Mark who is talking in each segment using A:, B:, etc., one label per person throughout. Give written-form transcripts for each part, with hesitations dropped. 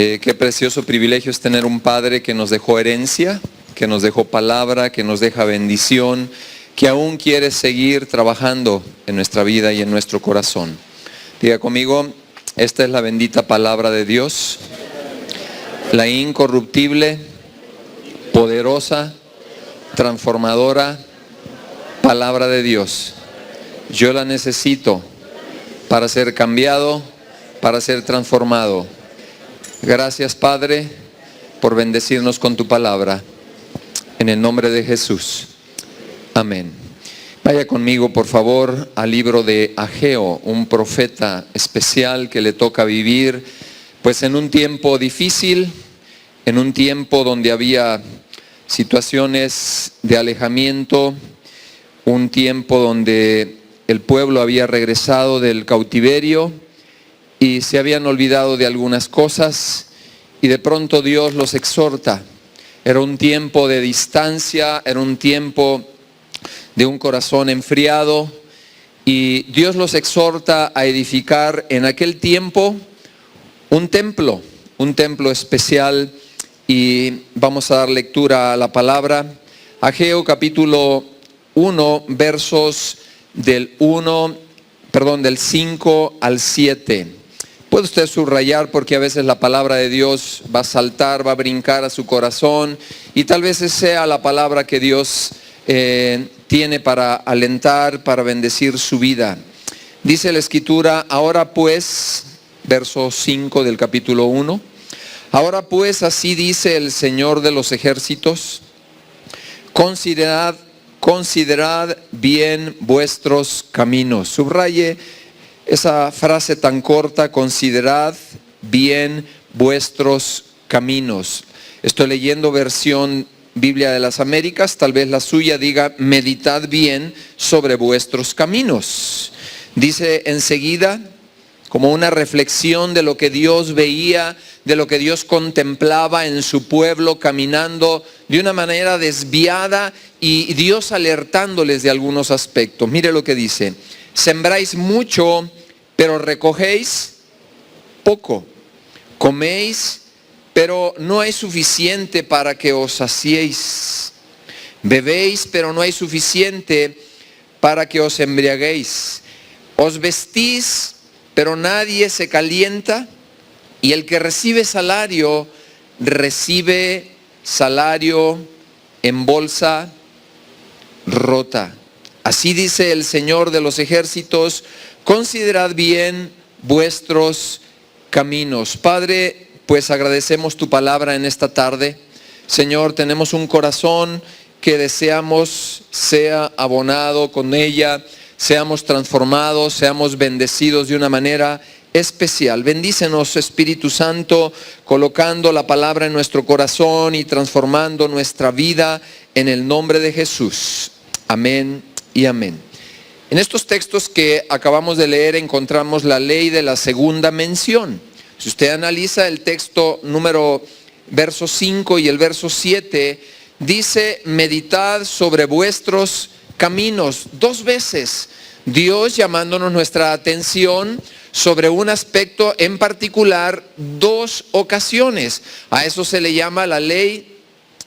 A: Qué precioso privilegio es tener un Padre que nos dejó herencia, que nos dejó palabra, que nos deja bendición, que aún quiere seguir trabajando en nuestra vida y en nuestro corazón. Diga conmigo, esta es la bendita palabra de Dios, la incorruptible, poderosa, transformadora palabra de Dios. Yo la necesito para ser cambiado, para ser transformado. Gracias, Padre, por bendecirnos con tu palabra. En el nombre de Jesús. Amén. Vaya conmigo, por favor, al libro de Ageo, un profeta especial que le toca vivir, pues en un tiempo difícil, en un tiempo donde había situaciones de alejamiento, un tiempo donde el pueblo había regresado del cautiverio y se habían olvidado de algunas cosas, y de pronto Dios los exhorta. Era un tiempo de distancia, era un tiempo de un corazón enfriado, y Dios los exhorta a edificar en aquel tiempo un templo especial, y vamos a dar lectura a la palabra. Ageo capítulo 1, versos del 5 al 7. Puede usted subrayar, porque a veces la palabra de Dios va a saltar, va a brincar a su corazón, y tal vez esa sea la palabra que Dios tiene para alentar, para bendecir su vida. Dice la Escritura: ahora pues, verso 5 del capítulo 1, ahora pues así dice el Señor de los ejércitos: considerad bien vuestros caminos. Subraye esa frase tan corta: considerad bien vuestros caminos. Estoy leyendo versión Biblia de las Américas, tal vez la suya diga: meditad bien sobre vuestros caminos. Dice enseguida, como una reflexión de lo que Dios veía, de lo que Dios contemplaba en su pueblo caminando de una manera desviada, y Dios alertándoles de algunos aspectos. Mire lo que dice: sembráis mucho, pero recogéis poco. Coméis, pero no hay suficiente para que os saciéis. Bebéis, pero no hay suficiente para que os embriaguéis. Os vestís, pero nadie se calienta. Y el que recibe salario en bolsa rota. Así dice el Señor de los ejércitos: considerad bien vuestros caminos. Padre, pues agradecemos tu palabra en esta tarde. Señor, tenemos un corazón que deseamos sea abonado con ella, seamos transformados, seamos bendecidos de una manera especial. Bendícenos, Espíritu Santo, colocando la palabra en nuestro corazón y transformando nuestra vida en el nombre de Jesús. Amén y amén. En estos textos que acabamos de leer encontramos la ley de la segunda mención. Si usted analiza el texto verso 5 y el verso 7, dice: meditad sobre vuestros caminos. 2 veces Dios llamándonos nuestra atención sobre un aspecto en particular, 2 ocasiones. A eso se le llama la ley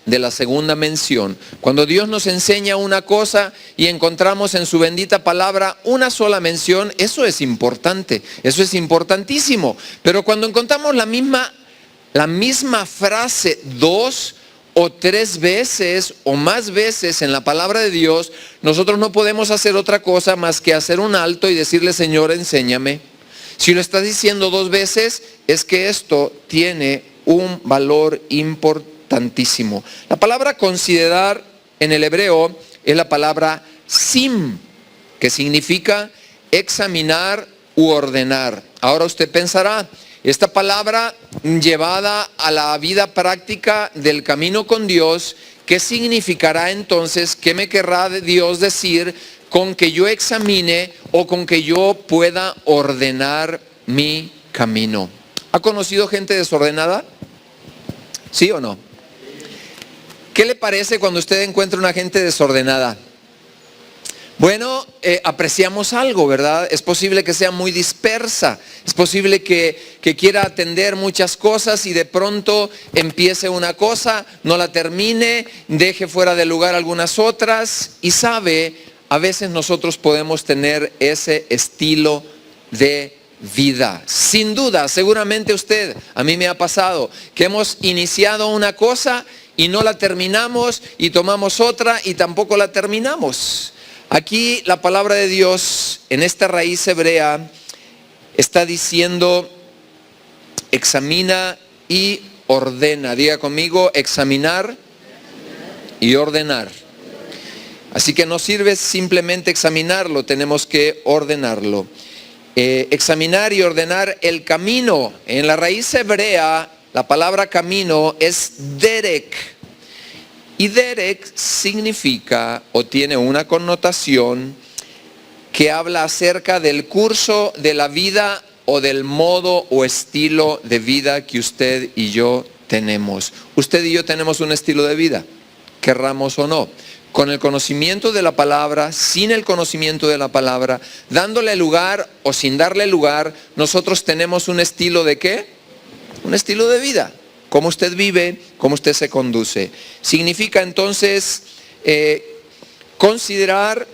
A: de la segunda mención. Cuando Dios nos enseña una cosa y encontramos en su bendita palabra una sola mención, eso es importante, eso es importantísimo. Pero cuando encontramos la misma frase 2 o 3 veces o más veces en la palabra de Dios, nosotros no podemos hacer otra cosa más que hacer un alto y decirle: Señor, enséñame. Si lo estás diciendo 2 veces, es que esto tiene un valor importantísimo. La palabra considerar en el hebreo es la palabra sim, que significa examinar u ordenar. Ahora usted pensará, esta palabra llevada a la vida práctica del camino con Dios, ¿qué significará entonces? ¿Qué me querrá Dios decir con que yo examine o con que yo pueda ordenar mi camino? ¿Ha conocido gente desordenada? ¿Sí o no? ¿Qué le parece cuando usted encuentra una gente desordenada? Bueno, apreciamos algo, ¿verdad? Es posible que sea muy dispersa, es posible que quiera atender muchas cosas y de pronto empiece una cosa, no la termine, deje fuera de lugar algunas otras y sabe, a veces nosotros podemos tener ese estilo de vida. Sin duda, seguramente usted, a mí me ha pasado, que hemos iniciado una cosa y no la terminamos y tomamos otra y tampoco la terminamos. Aquí la palabra de Dios en esta raíz hebrea está diciendo examina y ordena. Diga conmigo, examinar y ordenar. Así que no sirve simplemente examinarlo, tenemos que ordenarlo. Examinar y ordenar el camino. En la raíz hebrea la palabra camino es derek. Y derek significa o tiene una connotación que habla acerca del curso de la vida o del modo o estilo de vida que usted y yo tenemos. Usted y yo tenemos un estilo de vida, querramos o no. Con el conocimiento de la palabra, sin el conocimiento de la palabra, dándole lugar o sin darle lugar, nosotros tenemos un estilo de ¿qué? Un estilo de vida. Cómo usted vive, cómo usted se conduce. Significa entonces considerar,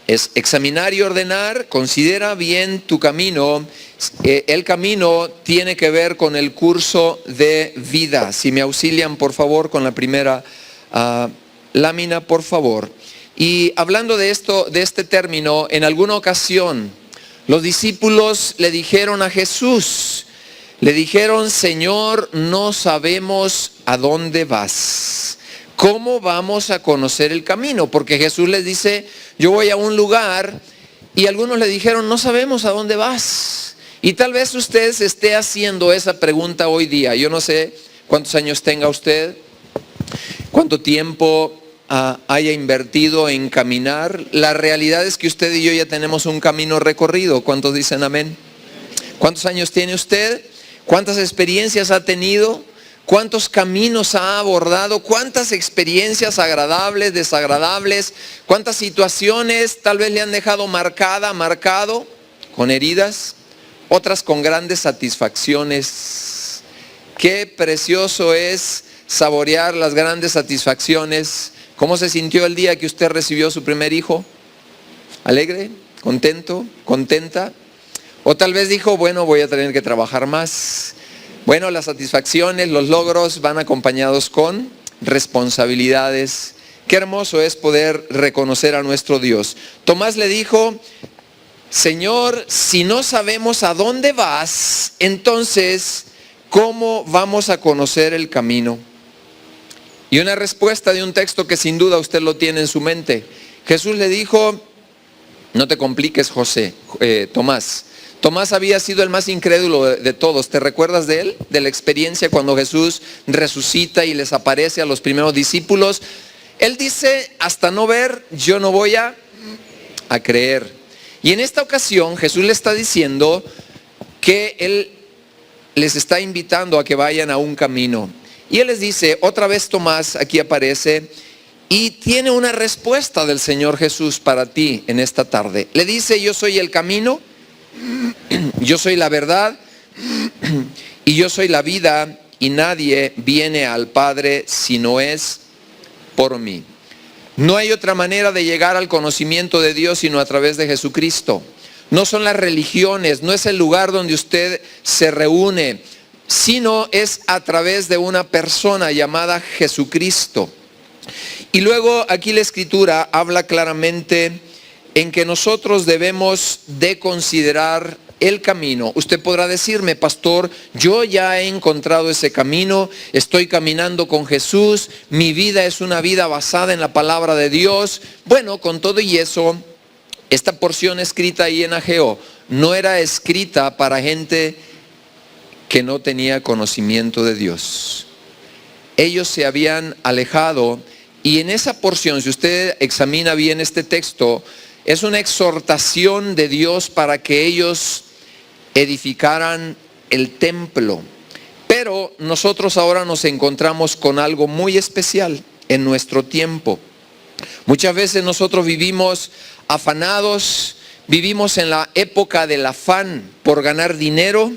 A: es examinar y ordenar, considera bien tu camino. El camino tiene que ver con el curso de vida. Si me auxilian por favor con la primera lámina, por favor. Y hablando de esto, de este término, en alguna ocasión los discípulos le dijeron a Jesús, le dijeron, Señor, no sabemos a dónde vas. ¿Cómo vamos a conocer el camino? Porque Jesús les dice, yo voy a un lugar, y algunos le dijeron, no sabemos a dónde vas. Y tal vez usted se esté haciendo esa pregunta hoy día. Yo no sé cuántos años tenga usted, cuánto tiempo haya invertido en caminar. La realidad es que usted y yo ya tenemos un camino recorrido. ¿Cuántos dicen amén? ¿Cuántos años tiene usted? ¿Cuántas experiencias ha tenido? ¿Cuántos caminos ha abordado? ¿Cuántas experiencias agradables, desagradables? ¿Cuántas situaciones tal vez le han dejado marcado, con heridas? Otras con grandes satisfacciones. Qué precioso es saborear las grandes satisfacciones. ¿Cómo se sintió el día que usted recibió su primer hijo? ¿Alegre? ¿Contento? ¿Contenta? O tal vez dijo, bueno, voy a tener que trabajar más. Bueno, las satisfacciones, los logros van acompañados con responsabilidades. Qué hermoso es poder reconocer a nuestro Dios. Tomás le dijo, Señor, si no sabemos a dónde vas, entonces, ¿cómo vamos a conocer el camino? Y una respuesta de un texto que sin duda usted lo tiene en su mente. Jesús le dijo, no te compliques, Tomás. Tomás había sido el más incrédulo de todos. ¿Te recuerdas de él? De la experiencia cuando Jesús resucita y les aparece a los primeros discípulos. Él dice, hasta no ver, yo no voy a creer. Y en esta ocasión Jesús le está diciendo que Él les está invitando a que vayan a un camino. Y Él les dice, otra vez Tomás, aquí aparece, y tiene una respuesta del Señor Jesús para ti en esta tarde. Le dice, yo soy el camino, yo soy la verdad y yo soy la vida, y nadie viene al Padre si no es por mí. No hay otra manera de llegar al conocimiento de Dios sino a través de Jesucristo. No son las religiones, no es el lugar donde usted se reúne, sino es a través de una persona llamada Jesucristo. Y luego aquí la Escritura habla claramente en que nosotros debemos de considerar el camino. Usted podrá decirme, pastor, yo ya he encontrado ese camino, estoy caminando con Jesús, mi vida es una vida basada en la palabra de Dios. Bueno, con todo y eso, esta porción escrita ahí en Ageo no era escrita para gente que no tenía conocimiento de Dios. Ellos se habían alejado, y en esa porción, si usted examina bien este texto, es una exhortación de Dios para que ellos edificaran el templo. Pero nosotros ahora nos encontramos con algo muy especial en nuestro tiempo. Muchas veces nosotros vivimos afanados, vivimos en la época del afán por ganar dinero,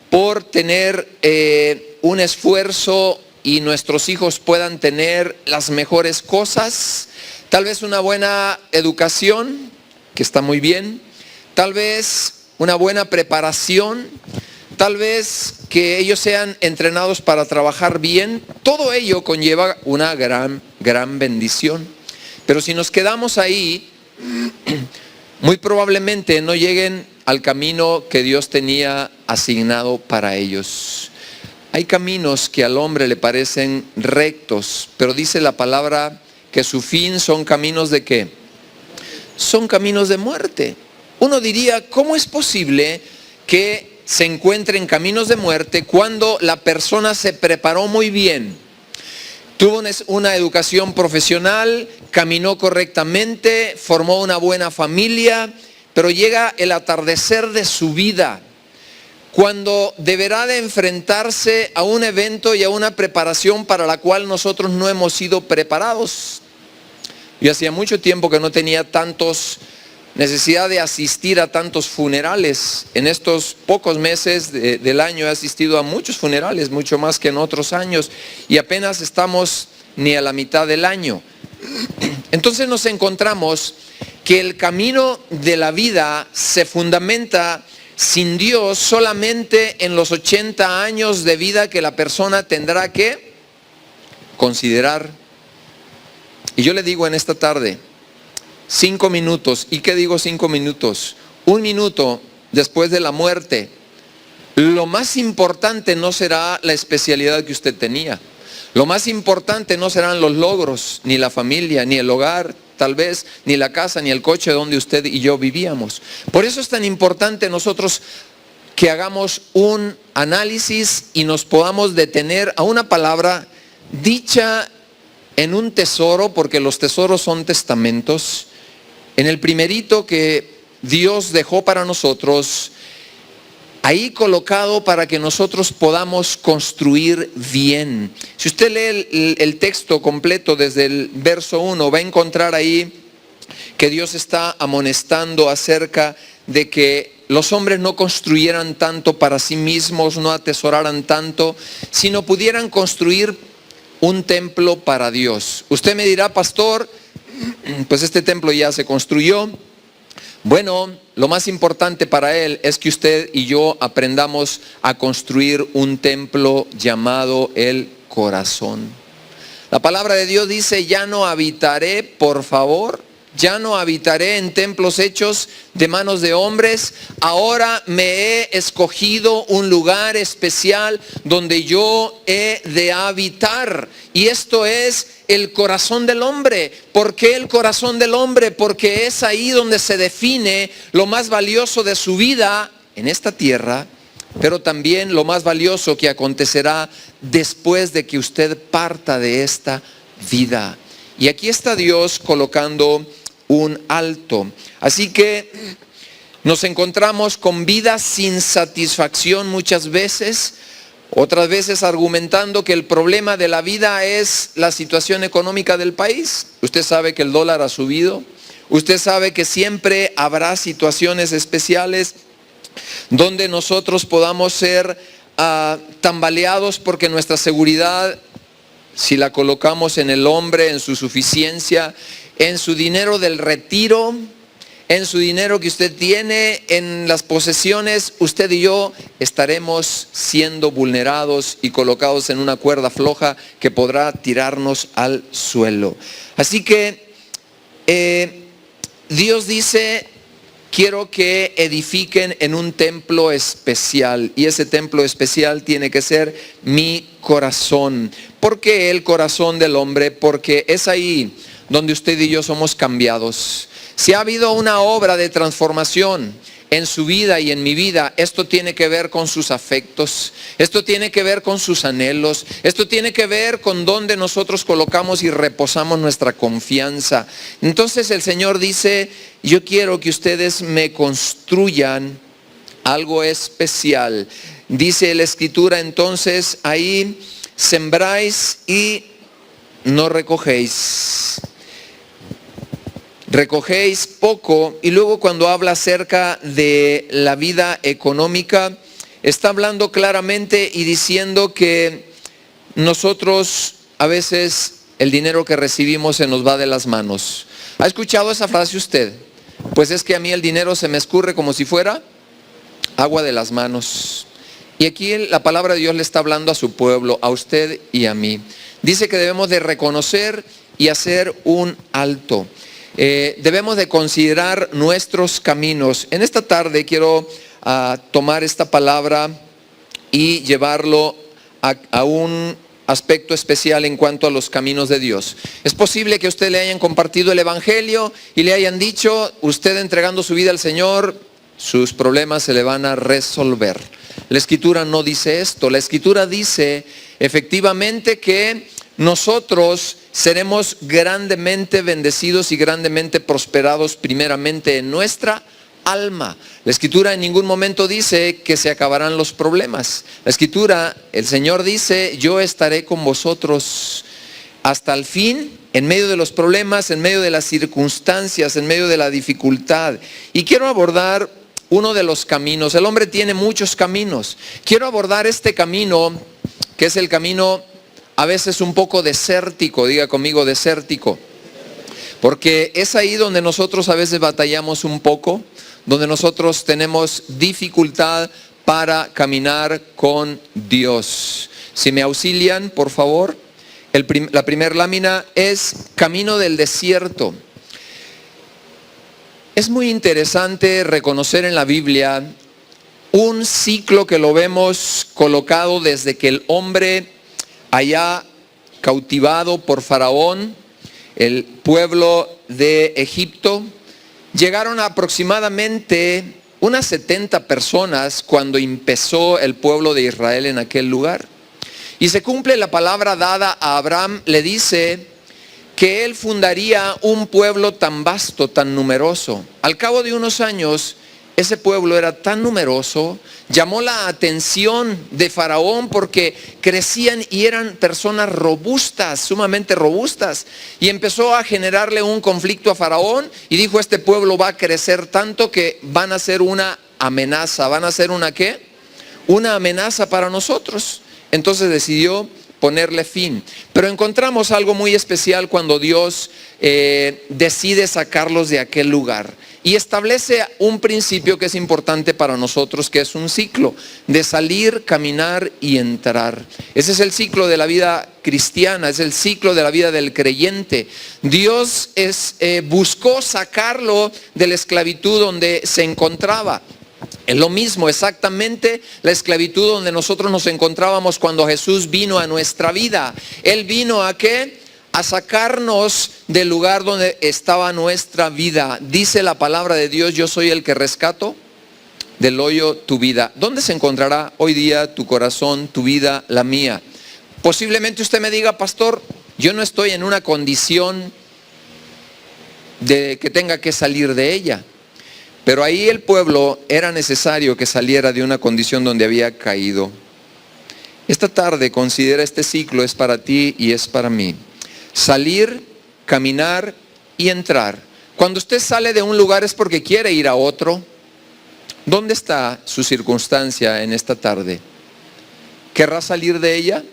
A: por tener un esfuerzo y nuestros hijos puedan tener las mejores cosas, tal vez una buena educación, que está muy bien, tal vez una buena preparación, tal vez que ellos sean entrenados para trabajar bien. Todo ello conlleva una gran bendición. Pero si nos quedamos ahí, muy probablemente no lleguen al camino que Dios tenía asignado para ellos. Hay caminos que al hombre le parecen rectos, pero dice la palabra que su fin son caminos ¿de qué? Son caminos de muerte. Uno diría, ¿cómo es posible que se encuentren caminos de muerte cuando la persona se preparó muy bien? Tuvo una educación profesional, caminó correctamente, formó una buena familia, pero llega el atardecer de su vida, cuando deberá de enfrentarse a un evento y a una preparación para la cual nosotros no hemos sido preparados. Yo hacía mucho tiempo que no tenía necesidad de asistir a tantos funerales. En estos pocos meses del año he asistido a muchos funerales, mucho más que en otros años, y apenas estamos ni a la mitad del año. Entonces nos encontramos que el camino de la vida se fundamenta sin Dios solamente en los 80 años de vida que la persona tendrá que considerar. Y yo le digo en esta tarde, 5 minutos, ¿y qué digo 5 minutos? 1 minuto después de la muerte, lo más importante no será la especialidad que usted tenía. Lo más importante no serán los logros, ni la familia, ni el hogar, tal vez, ni la casa, ni el coche donde usted y yo vivíamos. Por eso es tan importante nosotros que hagamos un análisis y nos podamos detener a una palabra dicha en un tesoro, porque los tesoros son testamentos. En el primerito que Dios dejó para nosotros, ahí colocado para que nosotros podamos construir bien. Si usted lee el texto completo desde el verso 1, va a encontrar ahí que Dios está amonestando acerca de que los hombres no construyeran tanto para sí mismos, no atesoraran tanto, sino pudieran construir un templo para Dios. Usted me dirá, pastor, pues este templo ya se construyó. Bueno, lo más importante para él es que usted y yo aprendamos a construir un templo llamado el corazón. La palabra de Dios dice, ya no habitaré, por favor, ya no habitaré en templos hechos de manos de hombres. Ahora me he escogido un lugar especial donde yo he de habitar. Y esto es el corazón del hombre. ¿Por qué el corazón del hombre? Porque es ahí donde se define lo más valioso de su vida en esta tierra, pero también lo más valioso que acontecerá después de que usted parta de esta vida. Y aquí está Dios colocando un alto. Así que nos encontramos con vidas sin satisfacción muchas veces, otras veces argumentando que el problema de la vida es la situación económica del país. Usted sabe que el dólar ha subido, usted sabe que siempre habrá situaciones especiales donde nosotros podamos ser tambaleados porque nuestra seguridad, si la colocamos en el hombre, en su suficiencia, en su dinero del retiro, en su dinero que usted tiene, en las posesiones, usted y yo estaremos siendo vulnerados y colocados en una cuerda floja que podrá tirarnos al suelo. Así que Dios dice, quiero que edifiquen en un templo especial, y ese templo especial tiene que ser mi corazón. ¿Por qué el corazón del hombre? Porque es ahí donde usted y yo somos cambiados. Si ha habido una obra de transformación en su vida y en mi vida, esto tiene que ver con sus afectos, esto tiene que ver con sus anhelos, esto tiene que ver con donde nosotros colocamos y reposamos nuestra confianza. Entonces el Señor dice, yo quiero que ustedes me construyan algo especial. Dice la Escritura entonces ahí, sembráis y no recogéis. recogéis poco. Y luego cuando habla acerca de la vida económica, está hablando claramente y diciendo que nosotros a veces el dinero que recibimos se nos va de las manos. ¿Ha escuchado esa frase usted? Pues es que a mí el dinero se me escurre como si fuera agua de las manos. Y aquí la palabra de Dios le está hablando a su pueblo, a usted y a mí. Dice que debemos de reconocer y hacer un alto. Debemos de considerar nuestros caminos. En esta tarde quiero tomar esta palabra y llevarlo a un aspecto especial en cuanto a los caminos de Dios. Es posible que a usted le hayan compartido el evangelio y le hayan dicho, usted entregando su vida al Señor, sus problemas se le van a resolver. La Escritura no dice esto. La Escritura dice efectivamente que nosotros seremos grandemente bendecidos y grandemente prosperados primeramente en nuestra alma. La Escritura en ningún momento dice que se acabarán los problemas. La Escritura, el Señor dice, yo estaré con vosotros hasta el fin, en medio de los problemas, en medio de las circunstancias, en medio de la dificultad. Y quiero abordar uno de los caminos. El hombre tiene muchos caminos. Quiero abordar este camino, que es el camino a veces un poco desértico. Diga conmigo, desértico. Porque es ahí donde nosotros a veces batallamos un poco, donde nosotros tenemos dificultad para caminar con Dios. Si me auxilian, por favor. La primera lámina es camino del desierto. Es muy interesante reconocer en la Biblia un ciclo que lo vemos colocado desde que el hombre allá cautivado por Faraón, el pueblo de Egipto, llegaron aproximadamente unas 70 personas cuando empezó el pueblo de Israel en aquel lugar. Y se cumple la palabra dada a Abraham, le dice que él fundaría un pueblo tan vasto, tan numeroso. Al cabo de unos años, ese pueblo era tan numeroso, llamó la atención de Faraón porque crecían y eran personas robustas, sumamente robustas. Y empezó a generarle un conflicto a Faraón y dijo, este pueblo va a crecer tanto que van a ser una amenaza. ¿Van a ser una qué? Una amenaza para nosotros. Entonces decidió ponerle fin. Pero encontramos algo muy especial cuando Dios decide sacarlos de aquel lugar y establece un principio que es importante para nosotros, que es un ciclo de salir, caminar y entrar. Ese es el ciclo de la vida cristiana, es el ciclo de la vida del creyente. Dios buscó sacarlo de la esclavitud donde se encontraba. Es lo mismo, exactamente la esclavitud donde nosotros nos encontrábamos cuando Jesús vino a nuestra vida. Él vino ¿a qué? A sacarnos del lugar donde estaba nuestra vida. Dice la palabra de Dios, yo soy el que rescato del hoyo tu vida. ¿Dónde se encontrará hoy día tu corazón, tu vida, la mía? Posiblemente usted me diga, pastor, yo no estoy en una condición de que tenga que salir de ella. Pero ahí el pueblo era necesario que saliera de una condición donde había caído. Esta tarde considera este ciclo es para ti y es para mí. Salir, caminar y entrar. Cuando usted sale de un lugar es porque quiere ir a otro. ¿Dónde está su circunstancia en esta tarde? ¿Querrá salir de ella?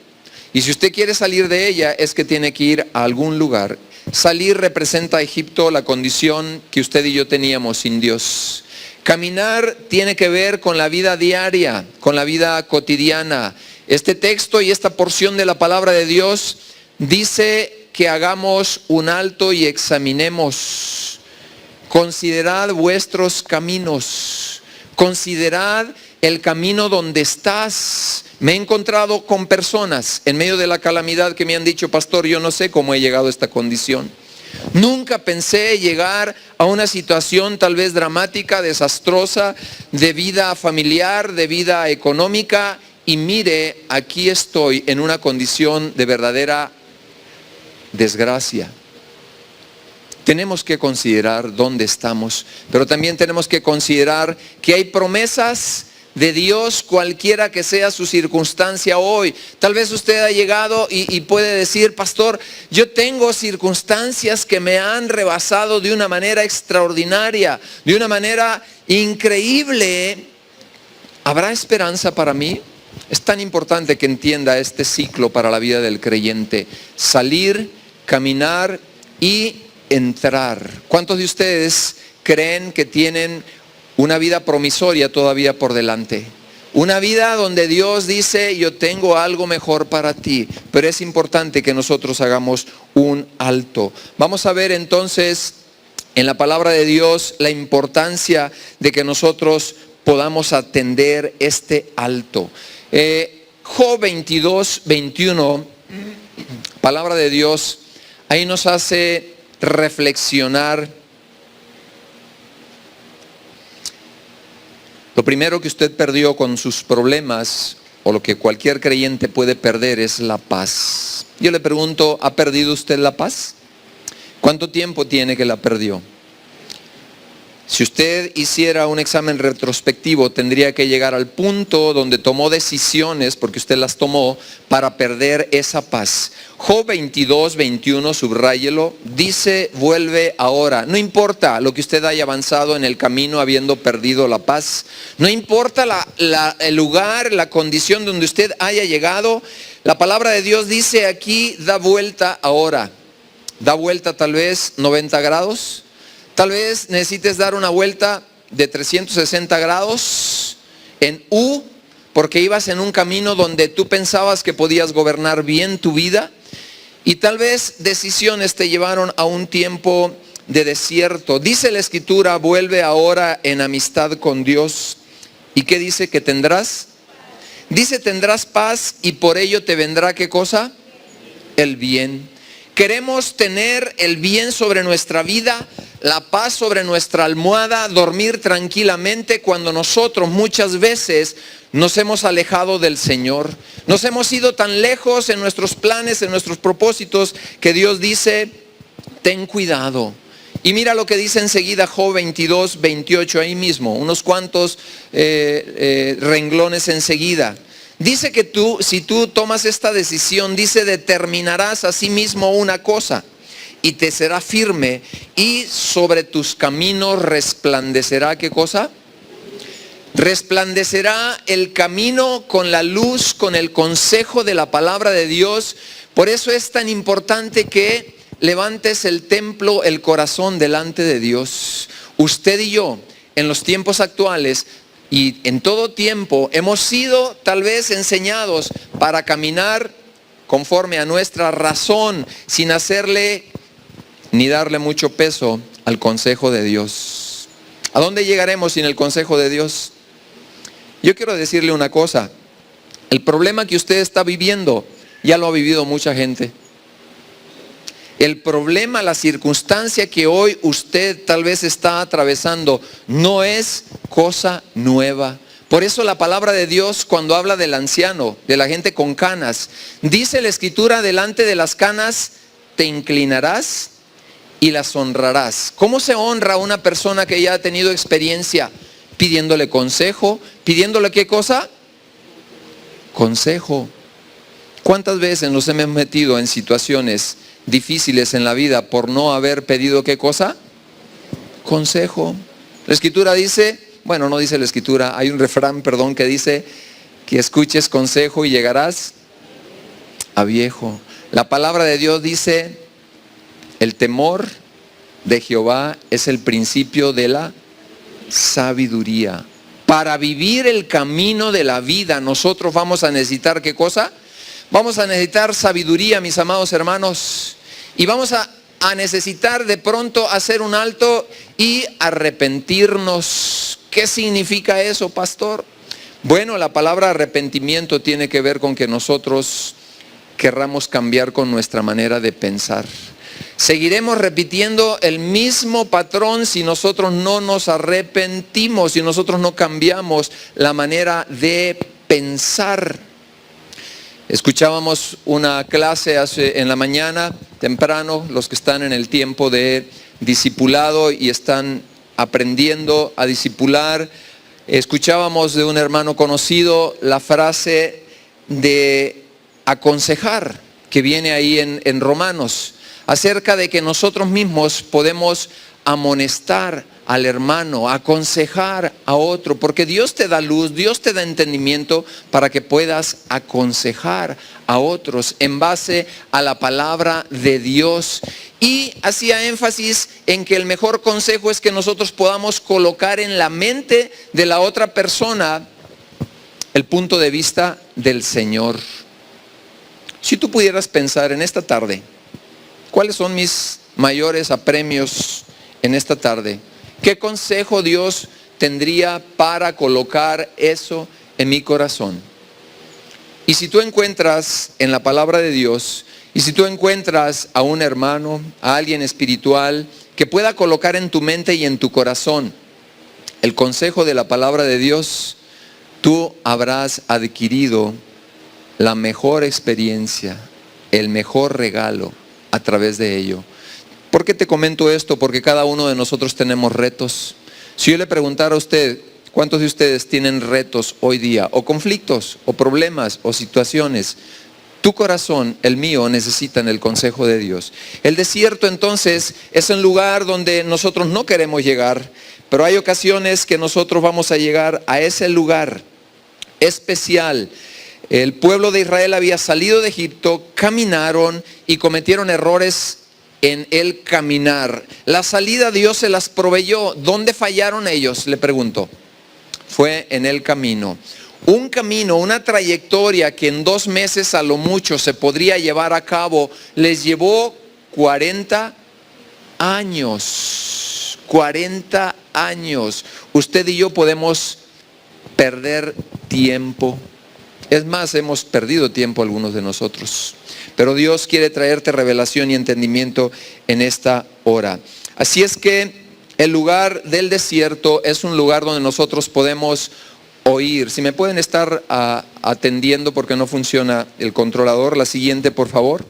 A: Y si usted quiere salir de ella es que tiene que ir a algún lugar. Salir representa a Egipto, la condición que usted y yo teníamos sin Dios. Caminar tiene que ver con la vida diaria, con la vida cotidiana. Este texto y esta porción de la palabra de Dios dice que hagamos un alto y examinemos. Considerad vuestros caminos. Considerad el camino donde estás. Me he encontrado con personas en medio de la calamidad que me han dicho, pastor, yo no sé cómo he llegado a esta condición. Nunca pensé llegar a una situación tal vez dramática, desastrosa, de vida familiar, de vida económica. Y mire, aquí estoy en una condición de verdadera desgracia. Tenemos que considerar dónde estamos, pero también tenemos que considerar que hay promesas de Dios, cualquiera que sea su circunstancia hoy. Tal vez usted ha llegado y puede decir: pastor, yo tengo circunstancias que me han rebasado de una manera extraordinaria, de una manera increíble. ¿Habrá esperanza para mí? Es tan importante que entienda este ciclo para la vida del creyente: salir, caminar y entrar. ¿Cuántos de ustedes creen que tienen una vida promisoria todavía por delante? Una vida donde Dios dice: yo tengo algo mejor para ti. Pero es importante que nosotros hagamos un alto. Vamos a ver entonces en la palabra de Dios la importancia de que nosotros podamos atender este alto. Job 22, 21, palabra de Dios, ahí nos hace reflexionar. Lo primero que usted perdió con sus problemas, o lo que cualquier creyente puede perder, es la paz. Yo le pregunto: ¿ha perdido usted la paz? ¿Cuánto tiempo tiene que la perdió? Si usted hiciera un examen retrospectivo, tendría que llegar al punto donde tomó decisiones, porque usted las tomó, para perder esa paz. Job 22, 21, subráyelo, dice: vuelve ahora. No importa lo que usted haya avanzado en el camino habiendo perdido la paz. No importa el lugar, la condición donde usted haya llegado. La palabra de Dios dice aquí: da vuelta ahora. Da vuelta tal vez 90 grados. Tal vez necesites dar una vuelta de 360 grados en U, porque ibas en un camino donde tú pensabas que podías gobernar bien tu vida, y tal vez decisiones te llevaron a un tiempo de desierto. Dice la Escritura: vuelve ahora en amistad con Dios. ¿Y qué dice que tendrás? Dice: tendrás paz, y por ello te vendrá, ¿qué cosa? El bien. Queremos tener el bien sobre nuestra vida, la paz sobre nuestra almohada, dormir tranquilamente, cuando nosotros muchas veces nos hemos alejado del Señor. Nos hemos ido tan lejos en nuestros planes, en nuestros propósitos, que Dios dice: ten cuidado. Y mira lo que dice enseguida Job 22, 28, ahí mismo, unos cuantos renglones enseguida. Dice que si tú tomas esta decisión, dice: determinarás a sí mismo una cosa, y te será firme, y sobre tus caminos resplandecerá, ¿qué cosa? Resplandecerá el camino con la luz, con el consejo de la palabra de Dios. Por eso es tan importante que levantes el templo, el corazón delante de Dios. Usted y yo, en los tiempos actuales y en todo tiempo, hemos sido tal vez enseñados para caminar conforme a nuestra razón, sin hacerle ni darle mucho peso al consejo de Dios. ¿A dónde llegaremos sin el consejo de Dios? Yo quiero decirle una cosa: el problema que usted está viviendo, ya lo ha vivido mucha gente. El problema, la circunstancia que hoy usted tal vez está atravesando, no es cosa nueva. Por eso la palabra de Dios, cuando habla del anciano, de la gente con canas, dice la Escritura: delante de las canas te inclinarás y las honrarás. ¿Cómo se honra a una persona que ya ha tenido experiencia? Pidiéndole consejo. ¿Pidiéndole qué cosa? Consejo. ¿Cuántas veces nos hemos metido en situaciones difíciles en la vida por no haber pedido qué cosa? Consejo. La Escritura dice, bueno, no dice la Escritura, hay un refrán, que dice que escuches consejo y llegarás a viejo. La palabra de Dios dice: el temor de Jehová es el principio de la sabiduría. Para vivir el camino de la vida, nosotros vamos a necesitar ¿qué cosa? Vamos a necesitar sabiduría, mis amados hermanos. Y vamos a necesitar de pronto hacer un alto y arrepentirnos. ¿Qué significa eso, pastor? Bueno, la palabra arrepentimiento tiene que ver con que nosotros querramos cambiar con nuestra manera de pensar. Seguiremos repitiendo el mismo patrón si nosotros no nos arrepentimos, si nosotros no cambiamos la manera de pensar. Escuchábamos una clase en la mañana, temprano, los que están en el tiempo de discipulado y están aprendiendo a discipular. Escuchábamos de un hermano conocido la frase de aconsejar que viene ahí en Romanos, acerca de que nosotros mismos podemos amonestar al hermano, aconsejar a otro, porque Dios te da luz, Dios te da entendimiento para que puedas aconsejar a otros en base a la palabra de Dios. Y hacía énfasis en que el mejor consejo es que nosotros podamos colocar en la mente de la otra persona el punto de vista del Señor. Si tú pudieras pensar en esta tarde, ¿cuáles son mis mayores apremios en esta tarde? ¿Qué consejo Dios tendría para colocar eso en mi corazón? Y si tú encuentras en la palabra de Dios, y si tú encuentras a un hermano, a alguien espiritual, que pueda colocar en tu mente y en tu corazón el consejo de la palabra de Dios, tú habrás adquirido la mejor experiencia, el mejor regalo a través de ello. ¿Por qué te comento esto? Porque cada uno de nosotros tenemos retos. Si yo le preguntara a usted, ¿cuántos de ustedes tienen retos hoy día? O conflictos, o problemas, o situaciones. Tu corazón, el mío, necesitan el consejo de Dios. El desierto entonces es un lugar donde nosotros no queremos llegar, pero hay ocasiones que nosotros vamos a llegar a ese lugar especial. El pueblo de Israel había salido de Egipto, caminaron y cometieron errores en el caminar. La salida Dios se las proveyó. ¿Dónde fallaron ellos? Le pregunto. Fue en el camino. Un camino, una trayectoria que en 2 meses a lo mucho se podría llevar a cabo, les llevó 40 años. 40 años. Usted y yo podemos perder tiempo. Es más, hemos perdido tiempo algunos de nosotros. Pero Dios quiere traerte revelación y entendimiento en esta hora. Así es que el lugar del desierto es un lugar donde nosotros podemos oír. Si me pueden estar atendiendo porque no funciona el controlador. La siguiente, por favor.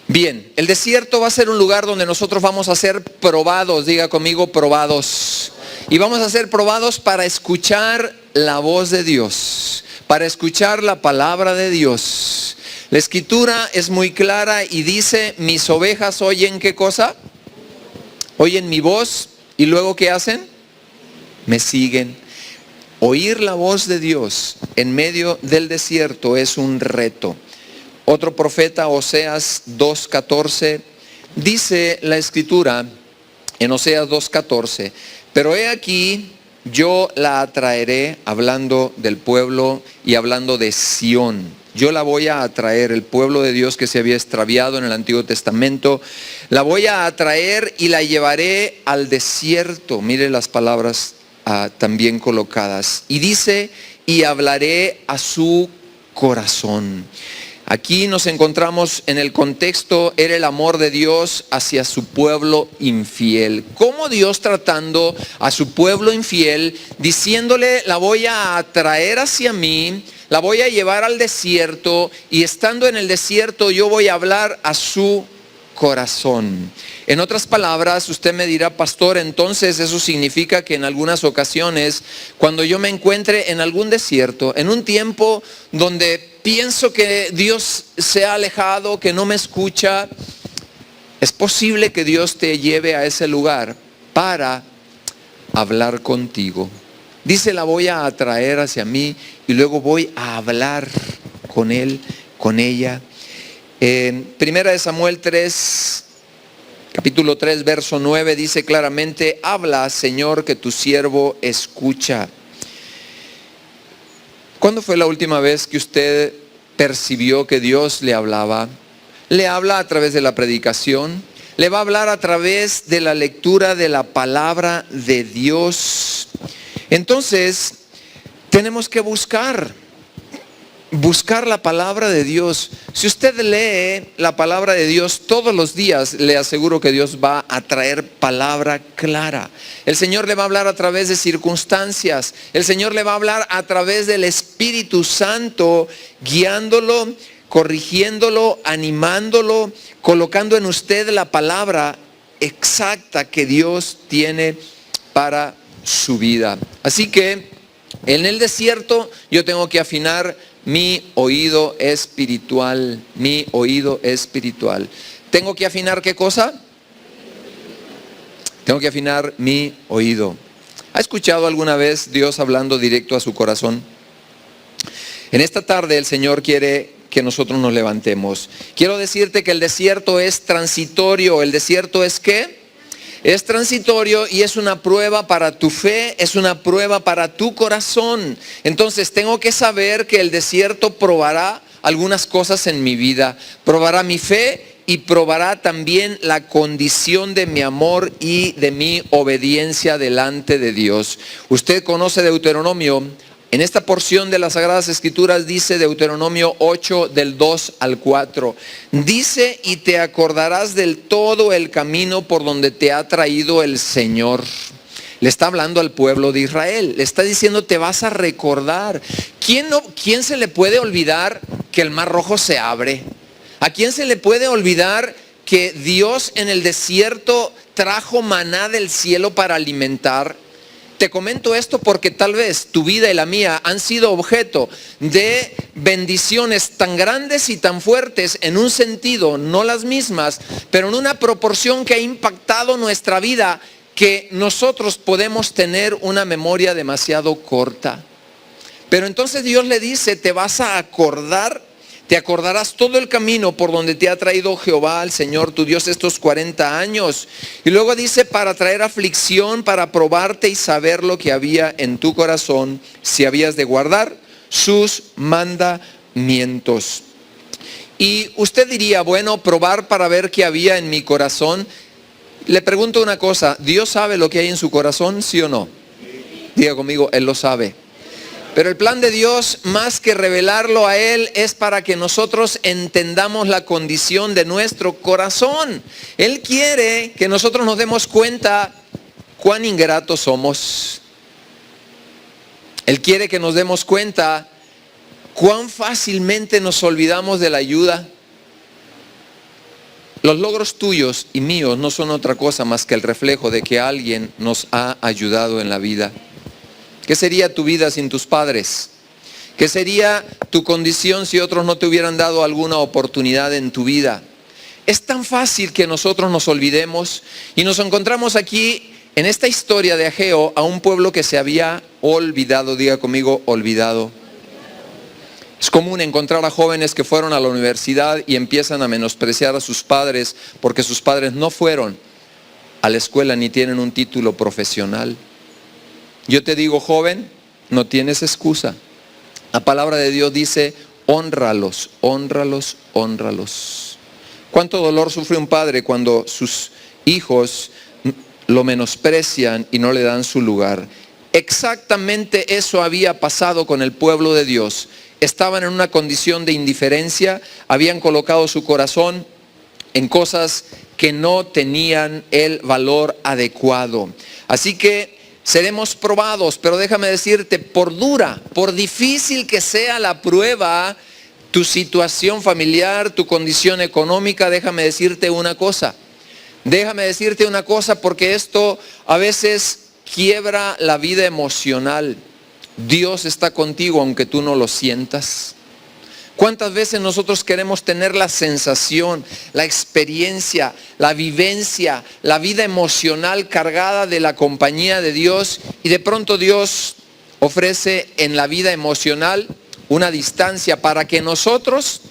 A: Bien, el desierto va a ser un lugar donde nosotros vamos a ser probados. Diga conmigo, probados. Y vamos a ser probados para escuchar la voz de Dios, para escuchar la palabra de Dios. La escritura es muy clara y dice, mis ovejas oyen ¿qué cosa? Oyen mi voz y luego ¿qué hacen? Me siguen. Oír la voz de Dios en medio del desierto es un reto. Otro profeta, Oseas 2:14, dice la escritura en Oseas 2:14, pero he aquí yo la atraeré, hablando del pueblo y hablando de Sión. Yo la voy a atraer, el pueblo de Dios que se había extraviado en el Antiguo Testamento, la voy a atraer y la llevaré al desierto. Mire las palabras también colocadas. Y dice, y hablaré a su corazón. Aquí nos encontramos en el contexto, era el amor de Dios hacia su pueblo infiel. ¿Cómo Dios tratando a su pueblo infiel, diciéndole, la voy a atraer hacia mí, la voy a llevar al desierto y estando en el desierto yo voy a hablar a su corazón? En otras palabras, usted me dirá, pastor, entonces eso significa que en algunas ocasiones, cuando yo me encuentre en algún desierto, en un tiempo donde pienso que Dios se ha alejado, que no me escucha, es posible que Dios te lleve a ese lugar para hablar contigo. Dice, la voy a atraer hacia mí y luego voy a hablar con él, con ella. En 1 Samuel 3, capítulo 3, verso 9, dice claramente, habla, Señor, que tu siervo escucha. ¿Cuándo fue la última vez que usted percibió que Dios le hablaba? Le habla a través de la predicación, le va a hablar a través de la lectura de la palabra de Dios. Entonces, tenemos que buscar la palabra de Dios. Si usted lee la palabra de Dios todos los días, le aseguro que Dios va a traer palabra clara. El Señor le va a hablar a través de circunstancias. El Señor le va a hablar a través del Espíritu Santo, guiándolo, corrigiéndolo, animándolo, colocando en usted la palabra exacta que Dios tiene para su vida. Así que en el desierto yo tengo que afinar mi oído espiritual, mi oído espiritual. ¿Tengo que afinar qué cosa? Tengo que afinar mi oído. ¿Ha escuchado alguna vez Dios hablando directo a su corazón? En esta tarde el Señor quiere que nosotros nos levantemos. Quiero decirte que el desierto es transitorio. ¿El desierto es qué? Es transitorio y es una prueba para tu fe, es una prueba para tu corazón. Entonces tengo que saber que el desierto probará algunas cosas en mi vida. Probará mi fe y probará también la condición de mi amor y de mi obediencia delante de Dios. Usted conoce Deuteronomio. En esta porción de las Sagradas Escrituras dice Deuteronomio 8 del 2 al 4. Dice: y te acordarás del todo el camino por donde te ha traído el Señor. Le está hablando al pueblo de Israel. Le está diciendo: te vas a recordar. ¿Quién se le puede olvidar que el Mar Rojo se abre? ¿A quién se le puede olvidar que Dios en el desierto trajo maná del cielo para alimentar? Te comento esto porque tal vez tu vida y la mía han sido objeto de bendiciones tan grandes y tan fuertes en un sentido, no las mismas, pero en una proporción que ha impactado nuestra vida, que nosotros podemos tener una memoria demasiado corta. Pero entonces Dios le dice: te vas a acordar. Te acordarás todo el camino por donde te ha traído Jehová, el Señor tu Dios, estos 40 años. Y luego dice: para traer aflicción, para probarte y saber lo que había en tu corazón, si habías de guardar sus mandamientos. Y usted diría: bueno, probar para ver qué había en mi corazón. Le pregunto una cosa: ¿Dios sabe lo que hay en su corazón, sí o no? Diga conmigo: Él lo sabe. Pero el plan de Dios, más que revelarlo a Él, es para que nosotros entendamos la condición de nuestro corazón. Él quiere que nosotros nos demos cuenta cuán ingratos somos. Él quiere que nos demos cuenta cuán fácilmente nos olvidamos de la ayuda. Los logros tuyos y míos no son otra cosa más que el reflejo de que alguien nos ha ayudado en la vida. ¿Qué sería tu vida sin tus padres? ¿Qué sería tu condición si otros no te hubieran dado alguna oportunidad en tu vida? Es tan fácil que nosotros nos olvidemos, y nos encontramos aquí en esta historia de Ageo a un pueblo que se había olvidado. Diga conmigo: olvidado. Es común encontrar a jóvenes que fueron a la universidad y empiezan a menospreciar a sus padres porque sus padres no fueron a la escuela ni tienen un título profesional. Yo te digo, joven, no tienes excusa. La palabra de Dios dice: hónralos, hónralos, hónralos. ¿Cuánto dolor sufre un padre cuando sus hijos lo menosprecian y no le dan su lugar? Exactamente eso había pasado con el pueblo de Dios. Estaban en una condición de indiferencia, habían colocado su corazón en cosas que no tenían el valor adecuado. Así que seremos probados, pero déjame decirte, por dura, por difícil que sea la prueba, tu situación familiar, tu condición económica, déjame decirte una cosa. Déjame decirte una cosa, porque esto a veces quiebra la vida emocional. Dios está contigo aunque tú no lo sientas. ¿Cuántas veces nosotros queremos tener la sensación, la experiencia, la vivencia, la vida emocional cargada de la compañía de Dios, y de pronto Dios ofrece en la vida emocional una distancia para que nosotros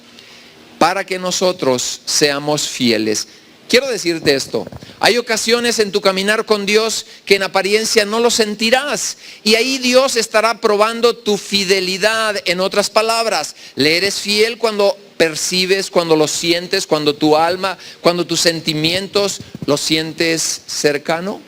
A: seamos fieles? Quiero decirte esto: hay ocasiones en tu caminar con Dios que en apariencia no lo sentirás, y ahí Dios estará probando tu fidelidad. En otras palabras, ¿le eres fiel cuando percibes, cuando lo sientes, cuando tu alma, cuando tus sentimientos lo sientes cercano?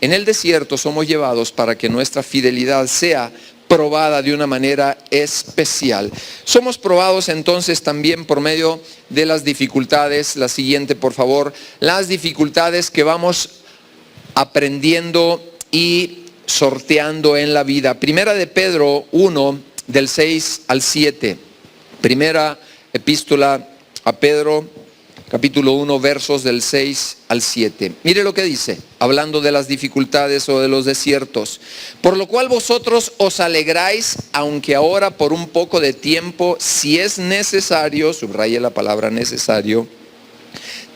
A: En el desierto somos llevados para que nuestra fidelidad sea probada de una manera especial. Somos probados entonces también por medio de las dificultades. La siguiente, por favor. Las dificultades que vamos aprendiendo y sorteando en la vida. Primera de Pedro 1, del 6 al 7. Primera epístola a Pedro, capítulo 1, versos del 6 al 7. Mire lo que dice, hablando de las dificultades o de los desiertos. Por lo cual vosotros os alegráis, aunque ahora por un poco de tiempo, si es necesario, subraye la palabra necesario,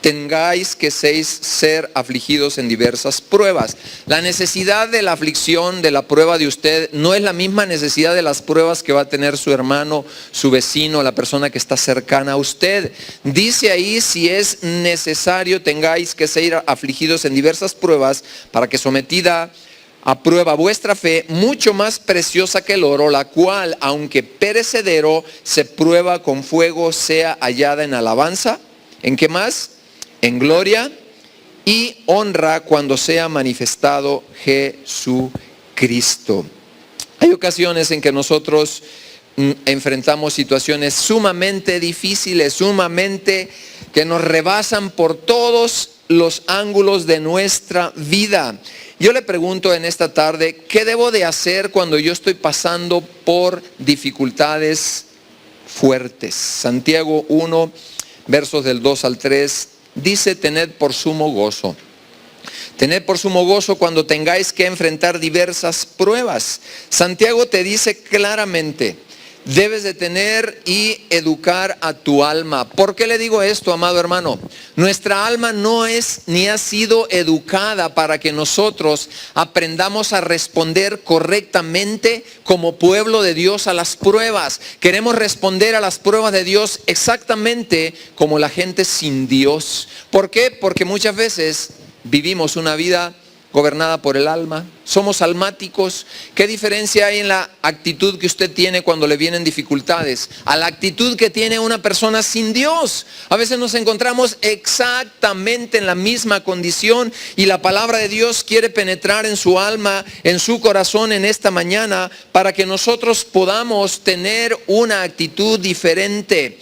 A: tengáis que ser afligidos en diversas pruebas. La necesidad de la aflicción, de la prueba de usted, no es la misma necesidad de las pruebas que va a tener su hermano, su vecino, la persona que está cercana a usted. Dice ahí, si es necesario, tengáis que ser afligidos en diversas pruebas, para que sometida a prueba vuestra fe, mucho más preciosa que el oro, la cual, aunque perecedero, se prueba con fuego, sea hallada en alabanza. ¿En qué más? En gloria y honra cuando sea manifestado Jesucristo. Hay ocasiones en que nosotros enfrentamos situaciones sumamente difíciles, sumamente que nos rebasan por todos los ángulos de nuestra vida. Yo le pregunto en esta tarde, ¿qué debo de hacer cuando yo estoy pasando por dificultades fuertes? Santiago 1, versos del 2 al 3, dice: tened por sumo gozo. Tened por sumo gozo cuando tengáis que enfrentar diversas pruebas. Santiago te dice claramente, debes de tener y educar a tu alma. ¿Por qué le digo esto, amado hermano? Nuestra alma no es ni ha sido educada para que nosotros aprendamos a responder correctamente como pueblo de Dios a las pruebas. Queremos responder a las pruebas de Dios exactamente como la gente sin Dios. ¿Por qué? Porque muchas veces vivimos una vida gobernada por el alma, somos almáticos. ¿Qué diferencia hay en la actitud que usted tiene cuando le vienen dificultades a la actitud que tiene una persona sin Dios? A veces nos encontramos exactamente en la misma condición y la palabra de Dios quiere penetrar en su alma, en su corazón en esta mañana, para que nosotros podamos tener una actitud diferente.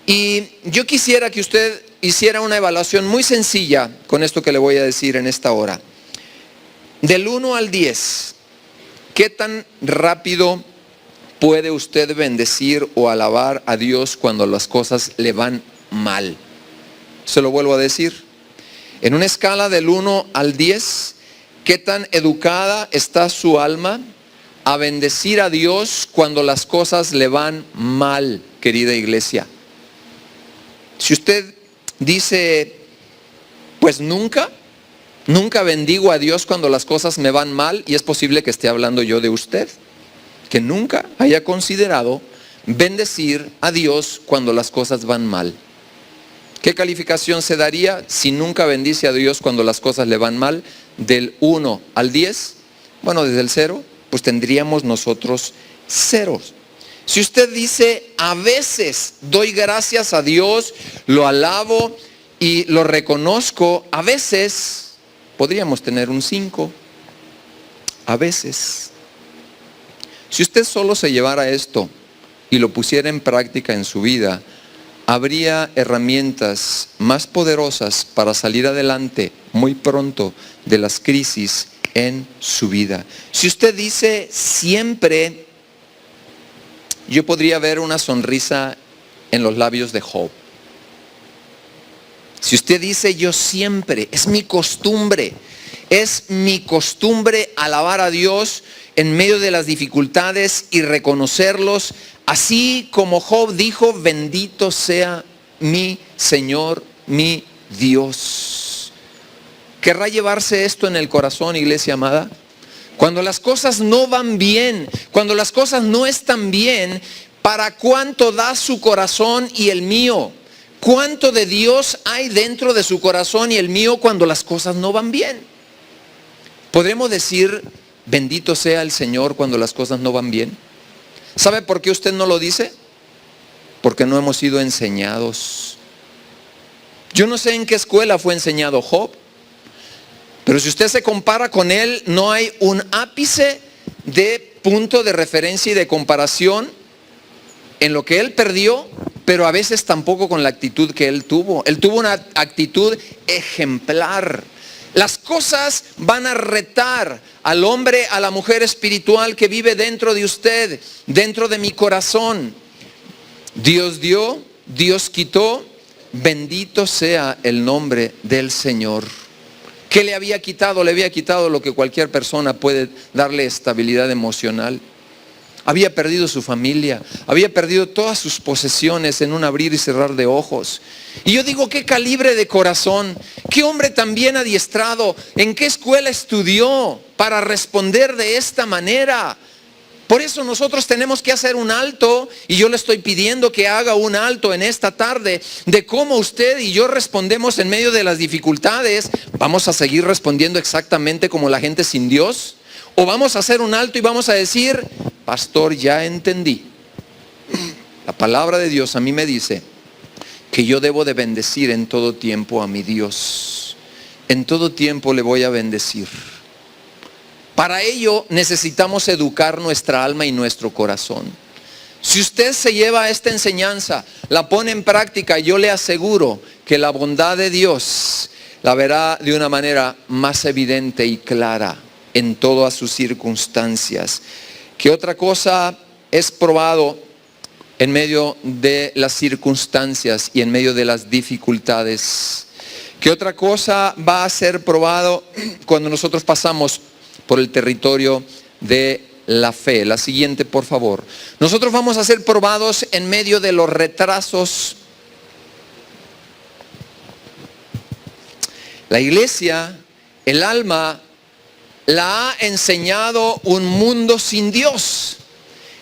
A: Y yo quisiera que usted hiciera una evaluación muy sencilla con esto que le voy a decir en esta hora. Del 1 al 10, ¿qué tan rápido puede usted bendecir o alabar a Dios cuando las cosas le van mal? Se lo vuelvo a decir. En una escala del 1 al 10, ¿qué tan educada está su alma a bendecir a Dios cuando las cosas le van mal, querida iglesia? Si usted dice, pues nunca bendigo a Dios cuando las cosas me van mal, y es posible que esté hablando yo de usted, que nunca haya considerado bendecir a Dios cuando las cosas van mal. ¿Qué calificación se daría si nunca bendice a Dios cuando las cosas le van mal? Del 1 al 10, bueno, desde el 0, pues tendríamos nosotros 0. Si usted dice, a veces doy gracias a Dios, lo alabo y lo reconozco, a veces podríamos tener un 5, a veces. Si usted solo se llevara esto y lo pusiera en práctica en su vida, habría herramientas más poderosas para salir adelante muy pronto de las crisis en su vida. Si usted dice siempre, yo podría ver una sonrisa en los labios de Job. Si usted dice yo siempre, es mi costumbre alabar a Dios en medio de las dificultades y reconocerlos, así como Job dijo, bendito sea mi Señor, mi Dios. ¿Querrá llevarse esto en el corazón, iglesia amada? Cuando las cosas no van bien, cuando las cosas no están bien, ¿para cuánto da su corazón y el mío? ¿Cuánto de Dios hay dentro de su corazón y el mío cuando las cosas no van bien? ¿Podremos decir, bendito sea el Señor cuando las cosas no van bien? ¿Sabe por qué usted no lo dice? Porque no hemos sido enseñados. Yo no sé en qué escuela fue enseñado Job, pero si usted se compara con él, no hay un ápice de punto de referencia y de comparación en lo que él perdió, pero a veces tampoco con la actitud que él tuvo. Él tuvo una actitud ejemplar. Las cosas van a retar al hombre, a la mujer espiritual que vive dentro de usted, dentro de mi corazón. Dios dio, Dios quitó, Bendito sea el nombre del Señor. ¿Qué le había quitado? Le había quitado lo que cualquier persona puede darle: estabilidad emocional. Había perdido su familia, había perdido todas sus posesiones en un abrir y cerrar de ojos. Y yo digo, qué calibre de corazón, qué hombre tan bien adiestrado, en qué escuela estudió para responder de esta manera. Por eso nosotros tenemos que hacer un alto, y yo le estoy pidiendo que haga un alto en esta tarde de cómo usted y yo respondemos en medio de las dificultades. ¿Vamos a seguir respondiendo exactamente como la gente sin Dios? ¿O vamos a hacer un alto y vamos a decir: pastor, ya entendí? La palabra de Dios a mí me dice que yo debo de bendecir en todo tiempo a mi Dios. En todo tiempo le voy a bendecir. Para ello necesitamos educar nuestra alma y nuestro corazón. Si usted se lleva esta enseñanza, la pone en práctica, yo le aseguro que la bondad de Dios la verá de una manera más evidente y clara en todas sus circunstancias. ¿Qué otra cosa es probado en medio de las circunstancias y en medio de las dificultades? ¿Qué otra cosa va a ser probado cuando nosotros pasamos por el territorio de la fe? La siguiente, por favor. Nosotros vamos a ser probados en medio de los retrasos. La iglesia, el alma, la ha enseñado un mundo sin Dios.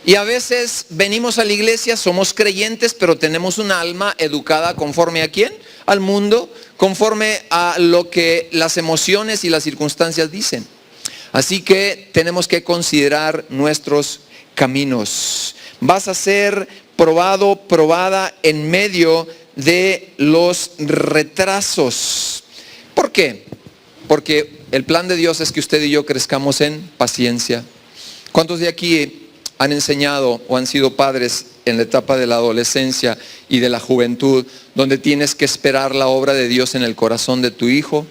A: Y a veces venimos a la iglesia, somos creyentes, pero tenemos un alma educada conforme a ¿quién? Al mundo, conforme a lo que las emociones y las circunstancias dicen. Así que tenemos que considerar nuestros caminos. Vas a ser probado, probada en medio de los retrasos. ¿Por qué? Porque el plan de Dios es que usted y yo crezcamos en paciencia. ¿Cuántos de aquí han enseñado o han sido padres en la etapa de la adolescencia y de la juventud, donde tienes que esperar la obra de Dios en el corazón de tu hijo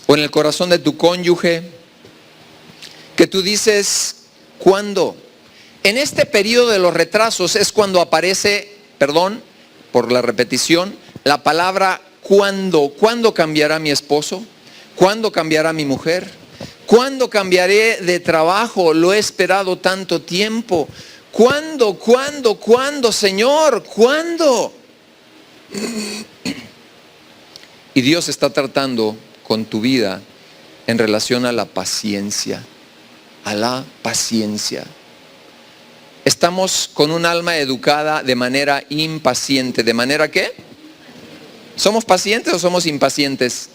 A: o en el corazón de tu cónyuge? Que tú dices, ¿cuándo? En este periodo de los retrasos es cuando aparece, perdón por la repetición, la palabra ¿cuándo? ¿Cuándo cambiará mi esposo? ¿Cuándo cambiará mi mujer? ¿Cuándo cambiaré de trabajo? Lo he esperado tanto tiempo. ¿Cuándo, Señor? ¿Cuándo? Y Dios está tratando con tu vida en relación a la paciencia. A la paciencia. Estamos con un alma educada de manera impaciente. ¿De manera qué? ¿Somos pacientes o somos impacientes?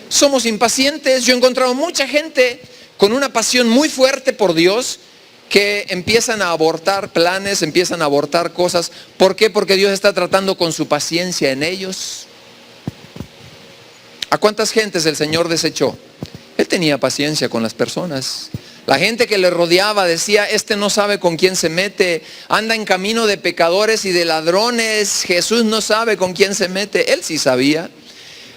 A: Somos impacientes. Yo he encontrado mucha gente con una pasión muy fuerte por Dios que empiezan a abortar planes, empiezan a abortar cosas. ¿Por qué? Porque Dios está tratando con su paciencia en ellos. ¿A cuántas gentes el Señor desechó? Él tenía paciencia con las personas. La gente que le rodeaba decía, este no sabe con quién se mete, anda en camino de pecadores y de ladrones, Jesús no sabe con quién se mete. Él sí sabía.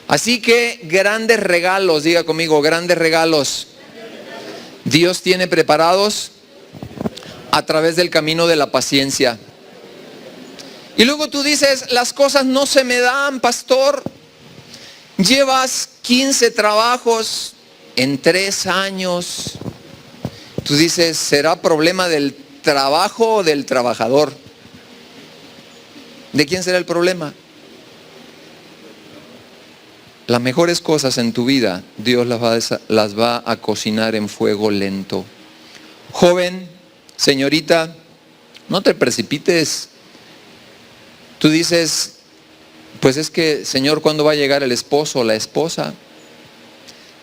A: Así que grandes regalos, diga conmigo, grandes regalos Dios tiene preparados a través del camino de la paciencia. Y luego tú dices, las cosas no se me dan, pastor. Llevas 15 trabajos en 3 años. Tú dices, ¿será problema del trabajo o del trabajador? ¿De quién será el problema? Las mejores cosas en tu vida, Dios las va a cocinar en fuego lento. Joven, señorita, no te precipites. Tú dices, pues es que, Señor, ¿cuándo va a llegar el esposo o la esposa?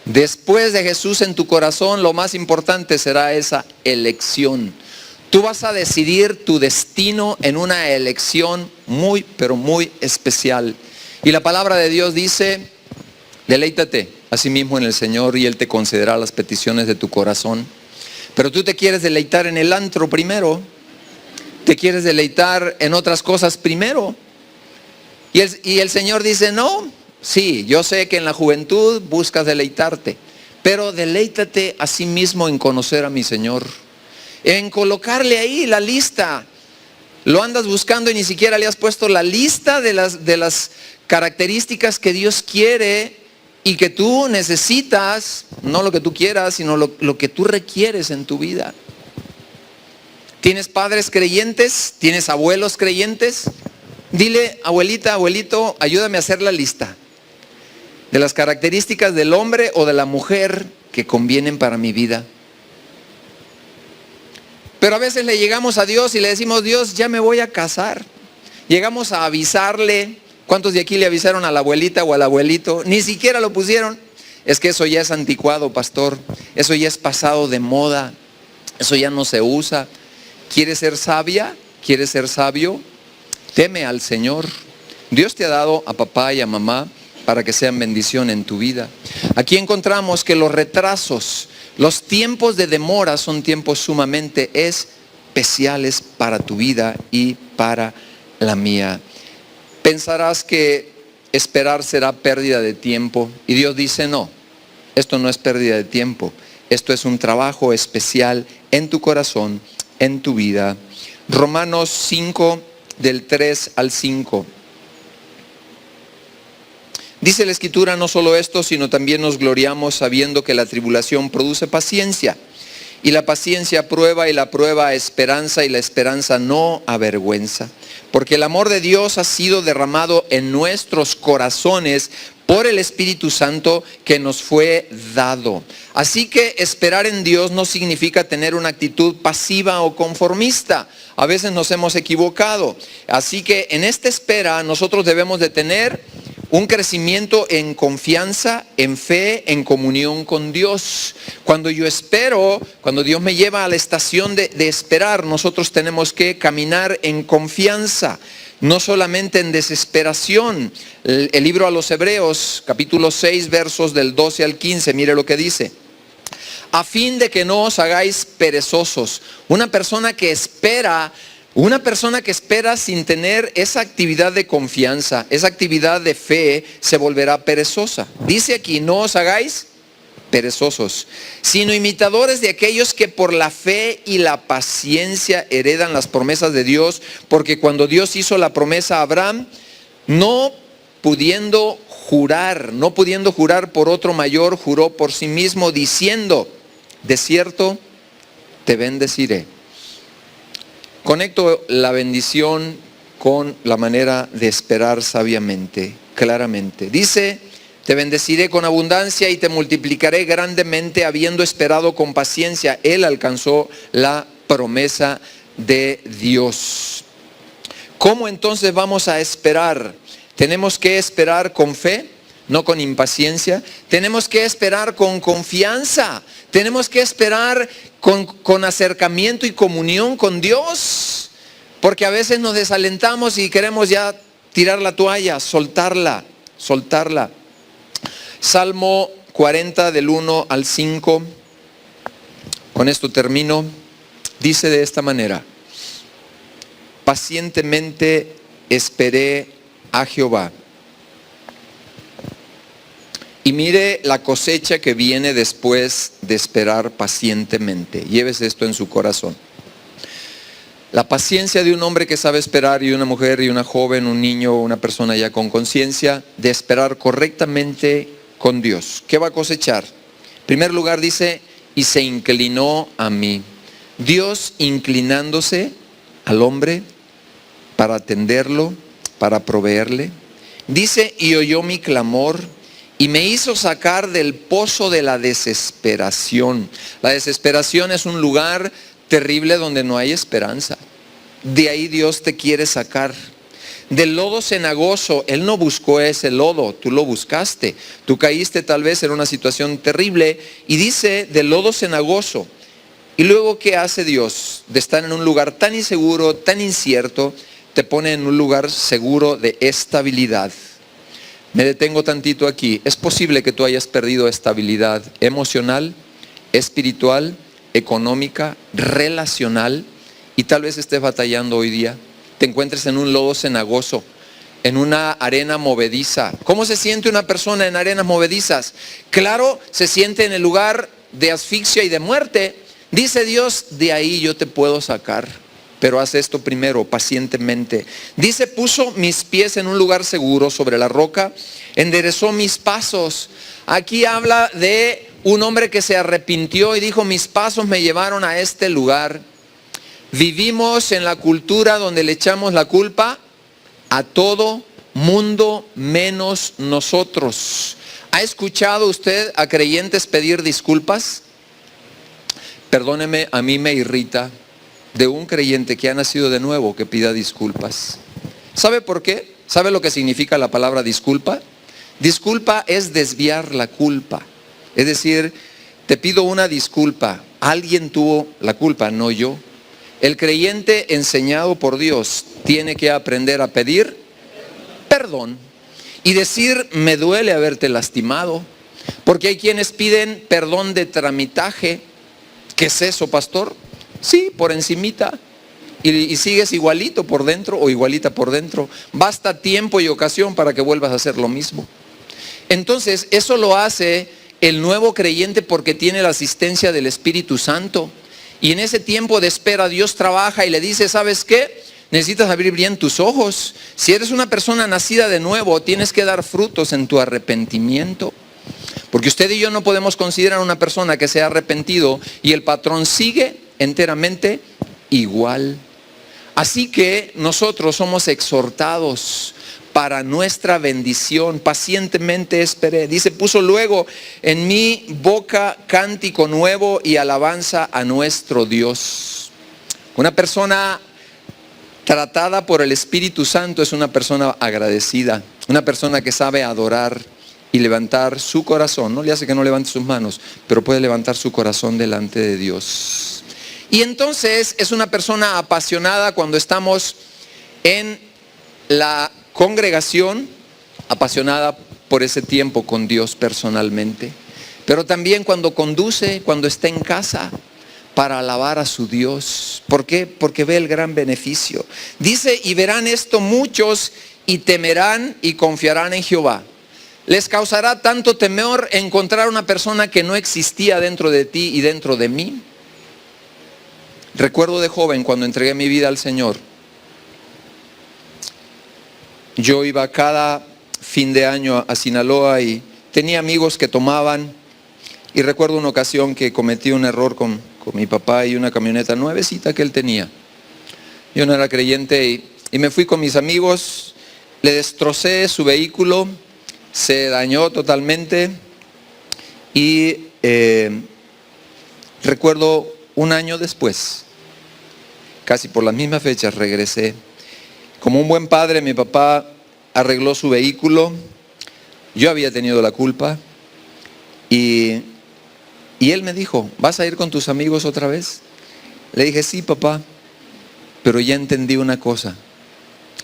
A: Después de Jesús en tu corazón, lo más importante será esa elección. Tú vas a decidir tu destino en una elección muy, pero muy especial. Y la palabra de Dios dice, deleítate a sí mismo en el Señor y Él te concederá las peticiones de tu corazón. Pero tú te quieres deleitar en el antro primero. Te quieres deleitar en otras cosas primero. Y el Señor dice, no, sí, yo sé que en la juventud buscas deleitarte, pero deleítate a sí mismo en conocer a mi Señor, en colocarle ahí la lista. Lo andas buscando y ni siquiera le has puesto la lista de las características que Dios quiere y que tú necesitas, no lo que tú quieras, sino lo que tú requieres en tu vida. ¿Tienes padres creyentes? ¿Tienes abuelos creyentes? Dile, abuelita, abuelito, ayúdame a hacer la lista de las características del hombre o de la mujer que convienen para mi vida. Pero a veces le llegamos a Dios y le decimos, Dios, ya me voy a casar. Llegamos a avisarle. ¿Cuántos de aquí le avisaron a la abuelita o al abuelito? Ni siquiera lo pusieron. Es que eso ya es anticuado, pastor. Eso ya es pasado de moda. Eso ya no se usa. ¿Quieres ser sabia? ¿Quieres ser sabio? Teme al Señor. Dios te ha dado a papá y a mamá para que sean bendición en tu vida. Aquí encontramos que los retrasos, los tiempos de demora son tiempos sumamente especiales para tu vida y para la mía. Pensarás que esperar será pérdida de tiempo y Dios dice no, esto no es pérdida de tiempo, esto es un trabajo especial en tu corazón, en tu vida. Romanos 5 del 3 al 5. Dice la Escritura, no solo esto, sino también nos gloriamos sabiendo que la tribulación produce paciencia. Y la paciencia prueba, y la prueba esperanza, y la esperanza no avergüenza. Porque el amor de Dios ha sido derramado en nuestros corazones por el Espíritu Santo que nos fue dado. Así que esperar en Dios no significa tener una actitud pasiva o conformista. A veces nos hemos equivocado. Así que en esta espera nosotros debemos de tener un crecimiento en confianza, en fe, en comunión con Dios. Cuando yo espero, cuando Dios me lleva a la estación de esperar, nosotros tenemos que caminar en confianza, no solamente en desesperación. El libro a los Hebreos, capítulo 6, versos del 12 al 15, mire lo que dice. A fin de que no os hagáis perezosos. Una persona que espera sin tener esa actividad de confianza, esa actividad de fe, se volverá perezosa. Dice aquí, no os hagáis perezosos, sino imitadores de aquellos que por la fe y la paciencia heredan las promesas de Dios, porque cuando Dios hizo la promesa a Abraham, no pudiendo jurar por otro mayor, juró por sí mismo, diciendo, de cierto te bendeciré. Conecto la bendición con la manera de esperar sabiamente, claramente. Dice, te bendeciré con abundancia y te multiplicaré grandemente, habiendo esperado con paciencia. Él alcanzó la promesa de Dios. ¿Cómo entonces vamos a esperar? Tenemos que esperar con fe, no con impaciencia. Tenemos que esperar con confianza. Tenemos que esperar con acercamiento y comunión con Dios. Porque a veces nos desalentamos y queremos ya tirar la toalla, soltarla. Salmo 40 del 1 al 5. Con esto termino. Dice de esta manera. Pacientemente esperé a Jehová. Y mire la cosecha que viene después de esperar pacientemente. Llévese esto en su corazón. La paciencia de un hombre que sabe esperar, y una mujer, y una joven, un niño, una persona ya con conciencia, de esperar correctamente con Dios. ¿Qué va a cosechar? En primer lugar dice, y se inclinó a mí. Dios inclinándose al hombre para atenderlo, para proveerle. Dice, y oyó mi clamor, y me hizo sacar del pozo de la desesperación. La desesperación es un lugar terrible donde no hay esperanza. De ahí Dios te quiere sacar. Del lodo cenagoso, Él no buscó ese lodo, tú lo buscaste. Tú caíste tal vez en una situación terrible y dice del lodo cenagoso. Y luego, ¿qué hace Dios? De estar en un lugar tan inseguro, tan incierto, te pone en un lugar seguro de estabilidad. Me detengo tantito aquí. Es posible que tú hayas perdido estabilidad emocional, espiritual, económica, relacional, y tal vez estés batallando hoy día. Te encuentres en un lodo cenagoso, en una arena movediza. ¿Cómo se siente una persona en arenas movedizas? Claro, se siente en el lugar de asfixia y de muerte. Dice Dios, de ahí yo te puedo sacar. pero haz esto primero, pacientemente. Dice, puso mis pies en un lugar seguro sobre la roca, enderezó mis pasos. Aquí habla de un hombre que se arrepintió y dijo, mis pasos me llevaron a este lugar. Vivimos en la cultura donde le echamos la culpa a todo mundo menos nosotros. ¿Ha escuchado usted a creyentes pedir disculpas? Perdóneme, a mí me irrita de un creyente que ha nacido de nuevo que pida disculpas. ¿Sabe por qué? ¿Sabe lo que significa la palabra disculpa? Disculpa es desviar la culpa. Es decir, te pido una disculpa. Alguien tuvo la culpa, no yo. El creyente enseñado por Dios tiene que aprender a pedir perdón y decir, me duele haberte lastimado. Porque hay quienes piden perdón de tramitaje. ¿Qué es eso, pastor? Sí, por encimita. Y sigues igualito por dentro o igualita por dentro. Basta tiempo y ocasión para que vuelvas a hacer lo mismo. Entonces, eso lo hace el nuevo creyente porque tiene la asistencia del Espíritu Santo. Y en ese tiempo de espera Dios trabaja y le dice, ¿sabes qué? Necesitas abrir bien tus ojos. Si eres una persona nacida de nuevo, tienes que dar frutos en tu arrepentimiento. Porque usted y yo no podemos considerar a una persona que se ha arrepentido y el patrón sigue enteramente igual. Así que nosotros somos exhortados para nuestra bendición. Pacientemente esperé. Dice, puso luego en mi boca cántico nuevo y alabanza a nuestro Dios. Una persona tratada por el Espíritu Santo es una persona agradecida, una persona que sabe adorar y levantar su corazón. No le hace que no levante sus manos, pero puede levantar su corazón delante de Dios. Y entonces es una persona apasionada cuando estamos en la congregación, apasionada por ese tiempo con Dios personalmente, pero también cuando conduce, cuando está en casa, para alabar a su Dios. ¿Por qué? Porque ve el gran beneficio. Dice, y verán esto muchos y temerán y confiarán en Jehová. Les causará tanto temor encontrar una persona que no existía dentro de ti y dentro de mí. Recuerdo de joven cuando entregué mi vida al Señor. Yo iba cada fin de año a Sinaloa y tenía amigos que tomaban. Y recuerdo una ocasión que cometí un error con mi papá y una camioneta nuevecita que él tenía. Yo no era creyente y me fui con mis amigos, le destrocé su vehículo, se dañó totalmente y recuerdo un año después, casi por las mismas fechas, regresé. Como un buen padre, mi papá arregló su vehículo, yo había tenido la culpa y él me dijo, ¿vas a ir con tus amigos otra vez? Le dije, sí, papá, pero ya entendí una cosa,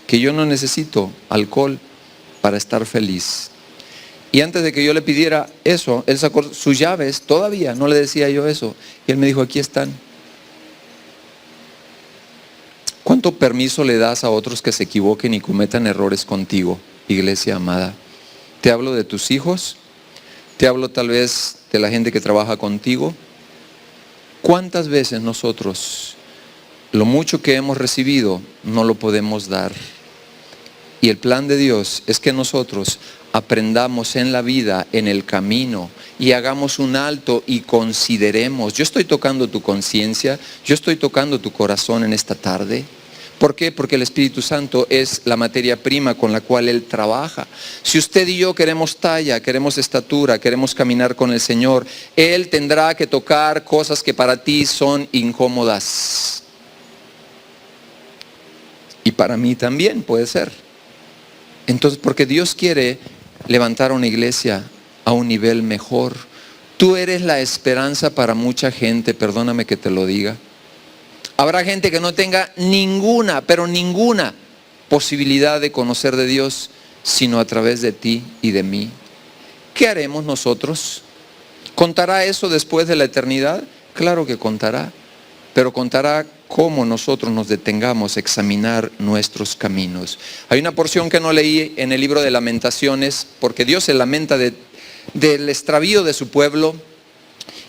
A: que yo no necesito alcohol para estar feliz. Y antes de que yo le pidiera eso, él sacó sus llaves, todavía no le decía yo eso, y él me dijo, aquí están. ¿Cuánto permiso le das a otros que se equivoquen y cometan errores contigo, iglesia amada? Te hablo de tus hijos, te hablo tal vez de la gente que trabaja contigo. ¿Cuántas veces nosotros lo mucho que hemos recibido no lo podemos dar? Y el plan de Dios es que nosotros aprendamos en la vida, en el camino, y hagamos un alto y consideremos. Yo estoy tocando tu conciencia, yo estoy tocando tu corazón en esta tarde. ¿Por qué? Porque el Espíritu Santo es la materia prima con la cual Él trabaja. Si usted y yo queremos talla, queremos estatura, queremos caminar con el Señor, Él tendrá que tocar cosas que para ti son incómodas. Y para mí también puede ser. Entonces, porque Dios quiere levantar a una iglesia a un nivel mejor. Tú eres la esperanza para mucha gente, perdóname que te lo diga. Habrá gente que no tenga ninguna, pero ninguna posibilidad de conocer de Dios, sino a través de ti y de mí. ¿Qué haremos nosotros? ¿Contará eso después de la eternidad? Claro que contará, pero contará cómo nosotros nos detengamos a examinar nuestros caminos. Hay una porción que no leí en el libro de Lamentaciones, porque Dios se lamenta del extravío de su pueblo.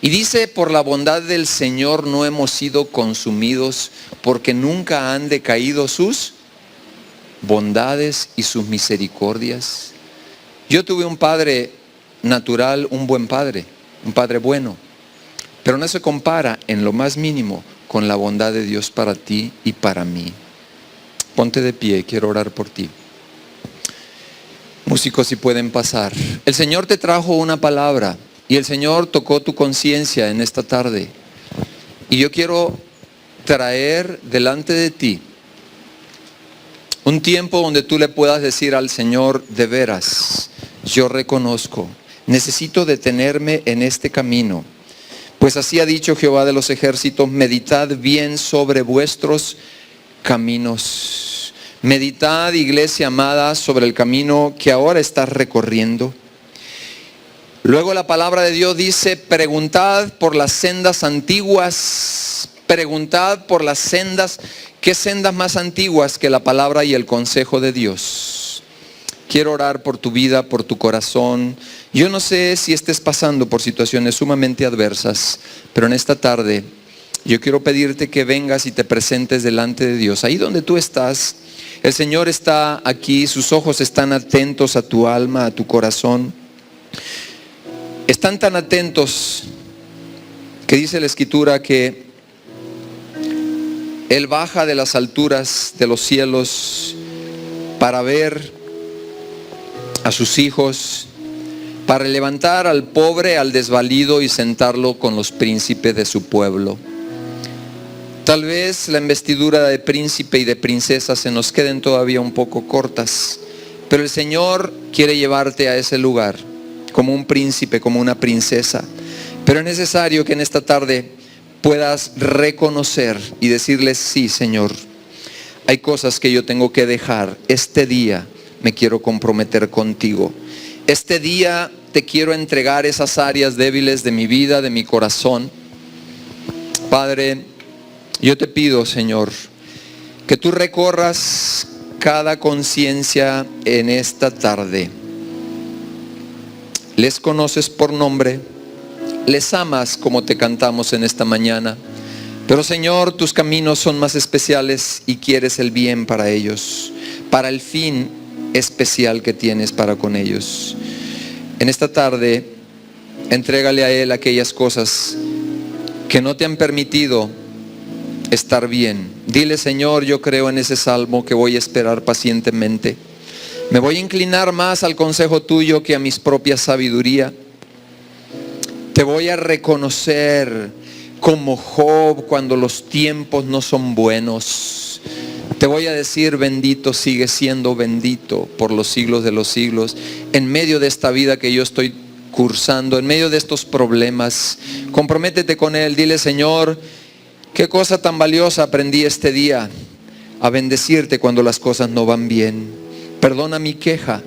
A: Y dice, por la bondad del Señor no hemos sido consumidos, porque nunca han decaído sus bondades y sus misericordias. Yo tuve un padre natural, un buen padre, un padre bueno, pero no se compara en lo más mínimo con la bondad de Dios para ti y para mí. Ponte de pie, quiero orar por ti. Músicos, si pueden pasar. El Señor te trajo una palabra y el Señor tocó tu conciencia en esta tarde. Y yo quiero traer delante de ti un tiempo donde tú le puedas decir al Señor, de veras, yo reconozco, necesito detenerme en este camino. Pues así ha dicho Jehová de los ejércitos, meditad bien sobre vuestros caminos. Meditad, iglesia amada, sobre el camino que ahora estás recorriendo. Luego la palabra de Dios dice, preguntad por las sendas antiguas, preguntad por las sendas. ¿Qué sendas más antiguas que la palabra y el consejo de Dios? Quiero orar por tu vida, por tu corazón. Yo no sé si estés pasando por situaciones sumamente adversas, pero en esta tarde yo quiero pedirte que vengas y te presentes delante de Dios. Ahí donde tú estás, el Señor está aquí, sus ojos están atentos a tu alma, a tu corazón. Están tan atentos que dice la Escritura que Él baja de las alturas de los cielos para ver a sus hijos, para levantar al pobre, al desvalido y sentarlo con los príncipes de su pueblo. Tal vez la investidura de príncipe y de princesa se nos queden todavía un poco cortas, pero el Señor quiere llevarte a ese lugar como un príncipe, como una princesa. Pero es necesario que en esta tarde puedas reconocer y decirle, sí, Señor, hay cosas que yo tengo que dejar. Este día me quiero comprometer contigo. Este día te quiero entregar esas áreas débiles de mi vida, de mi corazón. Padre, yo te pido, Señor, que tú recorras cada conciencia en esta tarde. Les conoces por nombre, les amas como te cantamos en esta mañana. Pero Señor, tus caminos son más especiales y quieres el bien para ellos, para el fin especial que tienes para con ellos. En esta tarde, entrégale a Él aquellas cosas que no te han permitido estar bien. Dile, Señor, yo creo en ese salmo que voy a esperar pacientemente. Me voy a inclinar más al consejo tuyo que a mis propias sabiduría. Te voy a reconocer como Job cuando los tiempos no son buenos. Te voy a decir, bendito sigue siendo bendito por los siglos de los siglos. En medio de esta vida que yo estoy cursando, en medio de estos problemas, comprométete con Él. Dile, Señor, qué cosa tan valiosa aprendí este día, a bendecirte cuando las cosas no van bien. Perdona mi queja.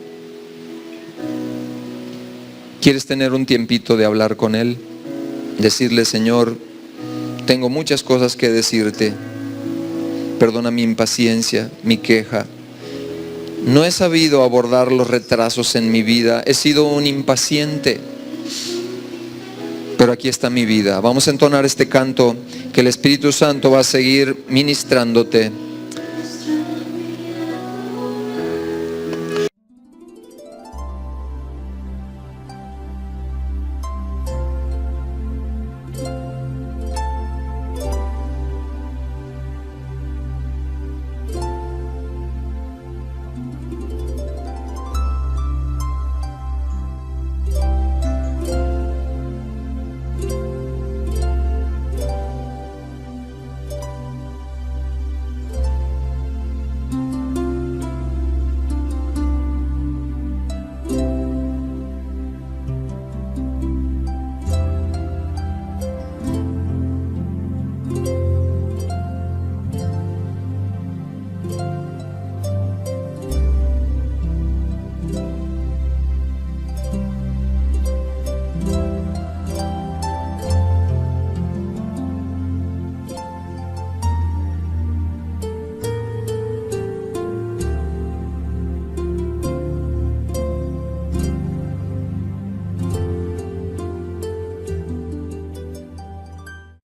A: ¿Quieres tener un tiempito de hablar con Él? Decirle, Señor, tengo muchas cosas que decirte. Perdona mi impaciencia, mi queja. No he sabido abordar los retrasos en mi vida. He sido un impaciente. Pero aquí está mi vida. Vamos a entonar este canto que el Espíritu Santo va a seguir ministrándote.